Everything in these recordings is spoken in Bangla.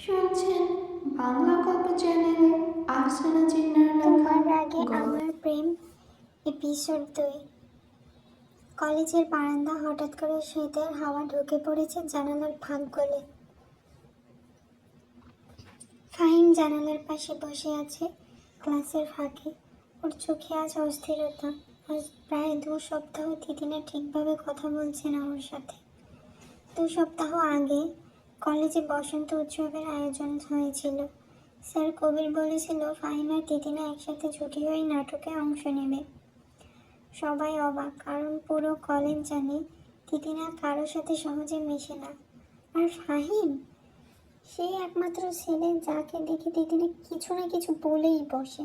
শুনছেন বাংলা গল্প চ্যানেলে আফসানা জিন্নার লেখা তোমার রাগে গল্প। আমার প্রেম এপিসোড 2। কলেজের বারান্দা হঠাৎ করে শীতের হাওয়া ঢুকে পড়েছে জানালার ফাঁক গলে। ফাহিম জানালার পাশে বসে আছে ক্লাসের ফাঁকে। ওর চোখে আজ অস্থিরতা। আজ প্রায় 2 সপ্তাহ তিতিনা ঠিকভাবে কথা বলছে না ওর সাথে। 2 সপ্তাহ আগে কলেজে বসন্ত উৎসবের আয়োজন হয়েছিল। স্যার কবির বলেছিল ফাহিম আর তিতিনা একসাথে ছুটি হয়ে নাটকে অংশ নেবে। সবাই অবাক, কারণ পুরো কলেজ জানে তিতিনা কারোর সাথে সহজে মেশে না। আর ফাহিম সেই একমাত্র ছেলে যাকে দেখে তিতিনা কিছু না কিছু বলেই বসে।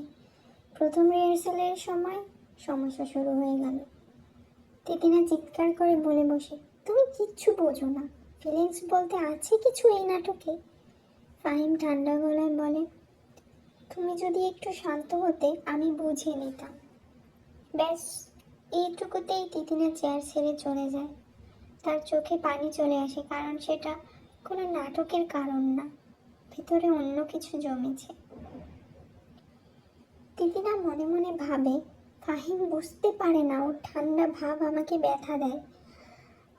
প্রথম রিহার্সালের সময় সমস্যা শুরু হয়ে গেল। তিতিনা চিৎকার করে বলে বসে, তুমি কিচ্ছু বোঝো না, ফিলিংস বলতে আছে কিছু এই নাটকে? ফাহিম ঠান্ডা গলায় বলে, তুমি যদি একটু শান্ত হতে আমি বুঝিয়ে নিতাম। ব্যাস এইটুকুতেই তিতিনা চেয়ার ছেড়ে চলে যায়। তার চোখে পানি চলে আসে, কারণ সেটা কোনো নাটকের কারণ না, ভিতরে অন্য কিছু জমেছে। তিতিনা মনে মনে ভাবে, ফাহিম বুঝতে পারে না ওর ঠান্ডা ভাব আমাকে ব্যথা দেয়।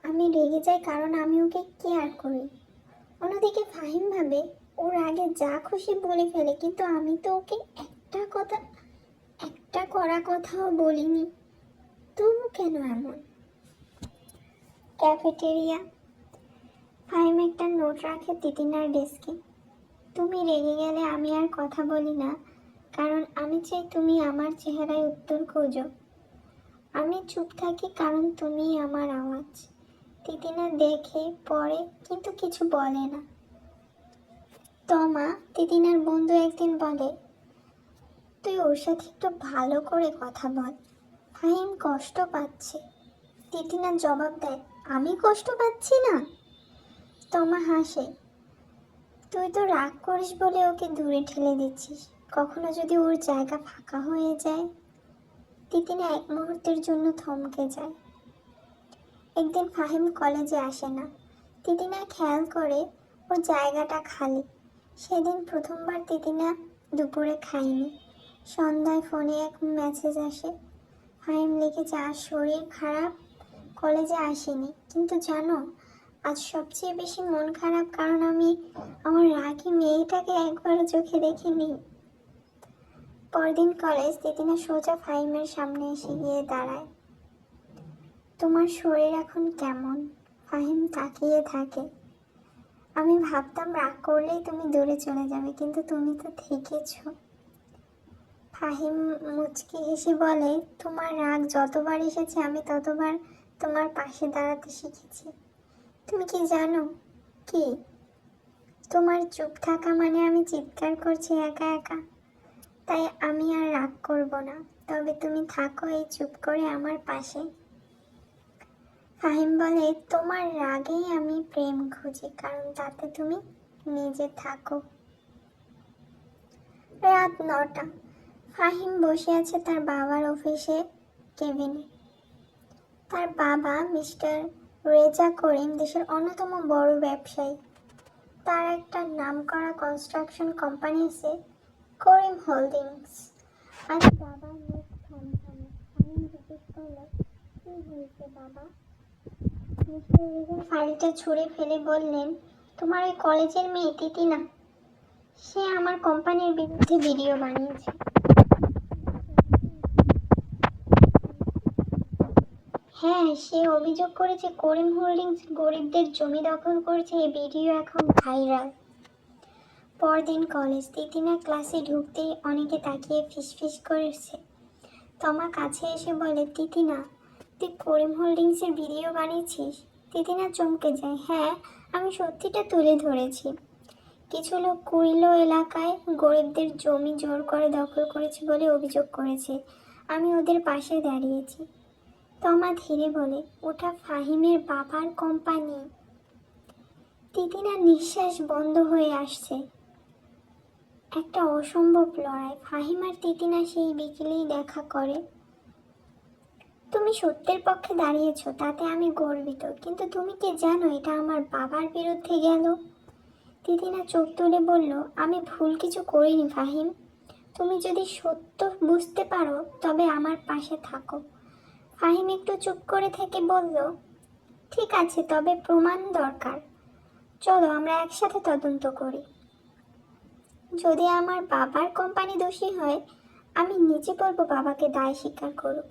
আমি রেগে যাই কারণ আমি ওকে কেয়ার করি। অন্যদিকে ফাহিম ভাবে ওর আগে যা খুশি বলে ফেলে, কিন্তু আমি তো ওকে একটা কড়া কথাও বলিনি। তুমি কেন এমন? ক্যাফেটেরিয়া। ফাহিম একটা নোট রাখে তিতিনার ডেস্কে। তুমি রেগে গেলে আমি আর কথা বলি না, কারণ আমি চাই তুমি আমার চেহারায় উত্তর খোঁজো। আমি চুপ থাকি কারণ তুমি আমার আওয়াজ। তিতিনা দেখে পড়ে কিন্তু কিছু বলে না। তমা, তিতিনার বন্ধু, একদিন বলে, তুই ওর সাথে একটু ভালো করে কথা বল, ফাহিম কষ্ট পাচ্ছে। তিতিনা জবাব দেয়, আমি কষ্ট পাচ্ছি না। তমা হাসে, তুই তো রাগ করিস বলে ওকে দূরে ঠেলে দিচ্ছিস। কখনো যদি ওর জায়গা ফাঁকা হয়ে যায়। তিতিনা এক মুহূর্তের জন্য থমকে যায়। একদিন ফাহিম কলেজে আসে না। তিতিনা খেয়াল করে ওর জায়গাটা খালি। সেদিন প্রথমবার তিতিনা দুপুরে খায়নি। সন্ধ্যায় ফোনে এক মেসেজ আসে। ফাহিম লিখেছে, আজ শরীর খারাপ, কলেজে আসেনি। কিন্তু জানো, আজ সবচেয়ে বেশি মন খারাপ, কারণ আমি আমার রাগী মেয়েটাকে একবারও চোখে দেখিনি। পরদিন কলেজ। তিতিনা সোজা ফাহিমের সামনে এসে গিয়ে দাঁড়ায়। তোমার শরীর এখন কেমন? ফাহিম তাকিয়ে থাকে। আমি ভাবতাম রাগ করলেই তুমি দূরে চলে যাবে, কিন্তু তুমি তো থেকেছ। ফাহিম মুচকি হেসে বলে, তোমার রাগ যতবার এসেছে আমি ততবার তোমার পাশে দাঁড়াতে শিখেছি। তুমি কি জানো? কি? তোমার চুপ থাকা মানে আমি চিৎকার করছি একা একা। তাই আমি আর রাগ করব না, তবে তুমি থাকো এই চুপ করে আমার পাশে। ফাহিম বলে, তোমার রাগেই আমি প্রেম খুঁজি, কারণ তাতে তুমি নিজে থাকো। রাত 9টা। ফাহিম বসে আছে তার বাবার অফিসে কেবিনে। তার বাবা মিস্টার রেজা করিম দেশের অন্যতম বড় ব্যবসায়ী। তার একটা নামকরা কনস্ট্রাকশন কোম্পানি আছে, করিম হোল্ডিংস। আজ বাবার মুখ থমথমে। ফাহিম জিজ্ঞেস করলো, কি হয়েছে বাবা? মিস্টার রেজা ফাইলটা ছুঁড়ে ফেলে বললেন, তোমার ওই কলেজের মেয়ে তিতিনা, সে আমার কোম্পানির বিরুদ্ধে ভিডিও বানিয়েছে। হ্যাঁ, সে অভিযোগ করেছে করিম হোল্ডিংস গরিবদের জমি দখল করছে। এই ভিডিও এখন ভাইরাল। পরদিন কলেজ। তিতিনা ক্লাসে ঢুকতেই অনেকে তাকিয়ে ফিসফিস করেছে। তমা কাছে এসে বলে, তিতিনা, তুই করিম হোল্ডিংসের ভিডিও বানিয়েছিস? তিতিনা চমকে যায়। হ্যাঁ, আমি সত্যিটা তুলে ধরেছি। কিছু লোক কুইলো এলাকায় গরিবদের জমি জোর করে দখল করেছে বলে অভিযোগ করেছে। আমি ওদের পাশে দাঁড়িয়েছি। তমা ধীরে বলে, ওটা ফাহিমের বাবার কোম্পানি। তিতিনার নিঃশ্বাস বন্ধ হয়ে আসছে। একটা অসম্ভব লড়াই। ফাহিম আর তিতিনা সেই বিকেলেই দেখা করে। তুমি সত্যের পক্ষে দাঁড়িয়েছো, তাতে আমি গর্বিত, কিন্তু তুমি কি জানো এটা আমার বাবার বিরুদ্ধে গেল? তিতিনা চোখ তুলে বলল, আমি ভুল কিছু করিনি ফাহিম। তুমি যদি সত্য বুঝতে পারো তবে আমার পাশে থাকো। ফাহিম একটু চুপ করে থেকে বলল, ঠিক আছে, তবে প্রমাণ দরকার। চলো আমরা একসাথে তদন্ত করি। যদি আমার বাবার কোম্পানি দোষী হয়, আমি নিজে বলবো বাবাকে দায় স্বীকার করুক।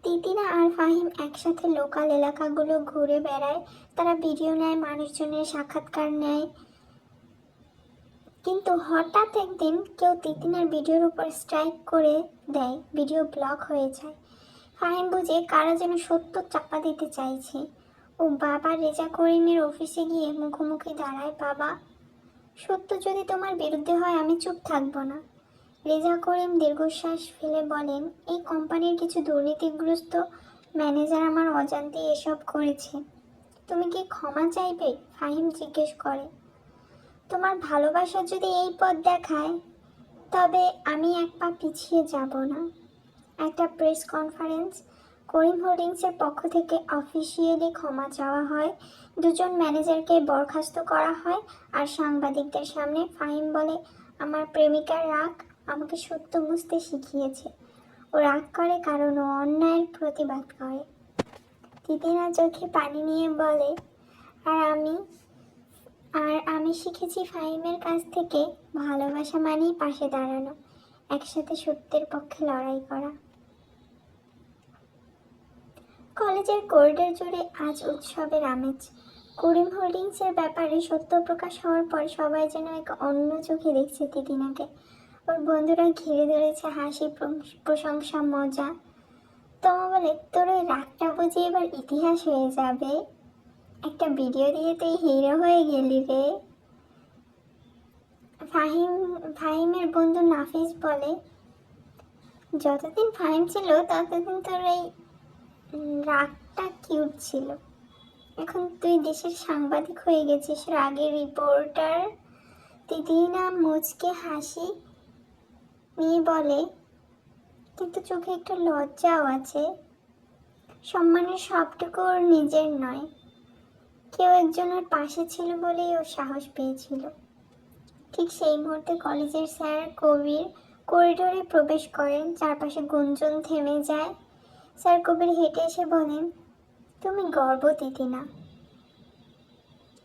তিতিনা আর ফাহিম একসাথে লোকাল এলাকাগুলো ঘুরে বেড়ায়। তারা ভিডিও নেয়, মানুষজনের সাক্ষাৎকার নেয়। কিন্তু হঠাৎ একদিন কেউ তিতিনার ভিডিওর উপর স্ট্রাইক করে দেয়, ভিডিও ব্লক হয়ে যায়। ফাহিম বুঝে কারা যেন সত্য চাপা দিতে চাইছে। ও বাবা রেজা করিমের অফিসে গিয়ে মুখোমুখি দাঁড়ায়। বাবা, সত্য যদি তোমার বিরুদ্ধে হয় আমি চুপ থাকবো না। রেজা করিম দীর্ঘশ্বাস ফেলে বলেন, এই কোম্পানির কিছু দুর্নীতিগ্রস্ত ম্যানেজার আমার অজান্তে এসব করেছে। তুমি কি ক্ষমা চাইবে? ফাহিম জিজ্ঞেস করে। তোমার ভালোবাসা যদি এই পথ দেখায় তবে আমি এক পা পিছিয়ে যাব না। একটা প্রেস কনফারেন্স, করিম হোল্ডিংসের পক্ষ থেকে অফিসিয়ালি ক্ষমা চাওয়া হয়। দুজন ম্যানেজারকে বরখাস্ত করা হয়। আর সাংবাদিকদের সামনে ফাহিম বলে, আমার প্রেমিকার রাগ আমাকে সত্য বুঝতে শিখিয়েছে। ও রাগ করে কারণ ও অন্যায়ের প্রতিবাদ করে। তিতিনা চোখে পানি নিয়ে বলে, আর আমি শিখেছি ফাহিমের কাছ থেকে ভালোবাসা মানেই পাশে দাঁড়ানো, একসাথে সত্যের পক্ষে লড়াই করা। কলেজের করিডোর জুড়ে আজ উৎসবের আমেজ। করিম হোল্ডিংসের ব্যাপারে সত্য প্রকাশ হওয়ার পর সবাই যেন এক অন্য চোখে দেখছে তিতিনাকে। ওর বন্ধুরা ঘিরে ধরেছে, হাসি, প্রশংসা, মজা। তোমা বলে, তোর ওই রাগটা বুঝি এবার ইতিহাস হয়ে যাবে। একটা ভিডিও দিয়ে তুই হিরো হয়ে গেলি রে। ফাহিমের বন্ধু নাফিস বলে, যতদিন ফাহিম ছিল ততদিন তোর এই রাগটা কিউট ছিল। এখন তুই দেশের সাংবাদিক হয়ে গেছিস, রাগের রিপোর্টার। তিতিনা মুচকে হাসি নিয়ে বলে, কিন্তু চোখে একটু লজ্জাও আছে। সম্মানের সবটুকু ওর নিজের নয়, কেউ একজনের পাশে ছিল বলেই ও সাহস পেয়েছিল। ঠিক সেই মুহূর্তে কলেজের স্যার কবির করিডোরে প্রবেশ করেন। চারপাশে গুঞ্জন থেমে যায়। স্যার কবির হেঁটে এসে বলেন, তুমি গর্ভবতী না।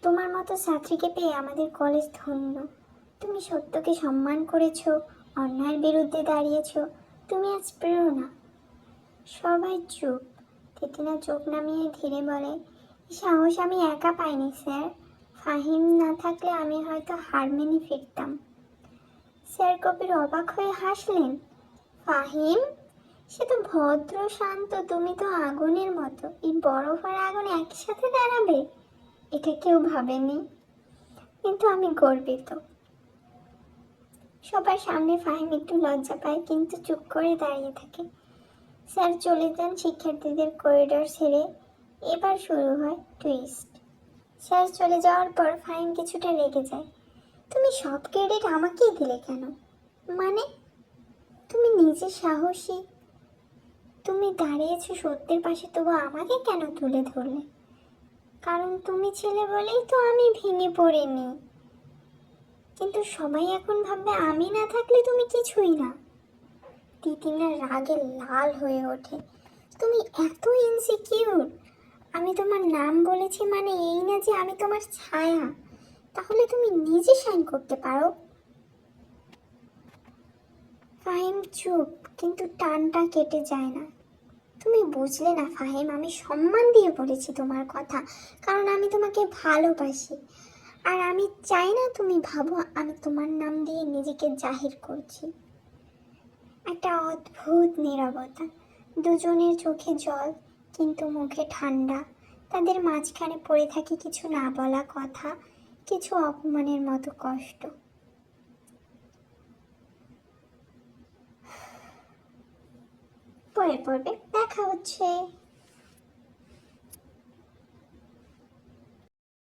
তোমার মতো ছাত্রীকে পেয়ে আমাদের কলেজ ধন্য। তুমি সত্যকে সম্মান করেছো, অন্যায়ের বিরুদ্ধে দাঁড়িয়েছো। তুমি আজ প্রেরণা। সবাই চুপ। তিতিনা চোখ নামিয়ে ধীরে বলে, সাহস আমি একা পাইনি স্যার। ফাহিম না থাকলে আমি হয়তো হার মেনে ফিরতাম। স্যার কবির অবাক হয়ে হাসলেন। ফাহিম? সে তো ভদ্র, শান্ত, তুমি তো আগুনের মতো। এই বরফ আর আগুন একসাথে দাঁড়াবে, এটা কেউ ভাবেনি। কিন্তু আমি গর্বিত। সবার সামনে ফাহিম একটু লজ্জা পায়, কিন্তু চুপ করে দাঁড়িয়ে থাকে। স্যার চলে যান শিক্ষার্থীদের করিডোর ছেড়ে। এবার শুরু হয় টুইস্ট। স্যার চলে যাওয়ার পর ফাহিম কিছুটা রেগে যায়। তুমি সব ক্রেডিট আমাকেই দিলে কেন? মানে, তুমি নিজে সাহসী, তুমি দাঁড়িয়েছো সত্যের পাশে, তবু আমাকে কেন তুলে ধরলে? কারণ তুমি ছেলে বলেই তো আমি ভেঙে পড়িনি। কিন্তু সবাই এখন ভাববে আমি না থাকলে তুমি কিছুই না। তিতিনা রাগে লাল হয়ে ওঠে। তুমি এত ইনসিকিউর। আমি তোমার নাম বলেছি মানে এই না যে আমি তোমার ছায়া। তাহলে তুমি নিজে সাইন করতে পারো। ফাহিম চুপ, কিন্তু টানটা কেটে যায় না। তুমি বুঝলে না ফাহিম, আমি সম্মান দিয়ে বলেছি তোমার কথা, কারণ আমি তোমাকে ভালোবাসি। আর আমি চাই না তুমি ভাবো আমি তোমার নাম দিয়ে নিজেকে জাহির করছি। একটা অদ্ভুত নীরবতা। দুজনের চোখে জল, কিন্তু মুখে ঠান্ডা। তাদের মাঝখানে পড়ে থাকে কিছু না বলা কথা, কিছু অপমানের মতো কষ্ট। পরের পর্বে দেখা হচ্ছে।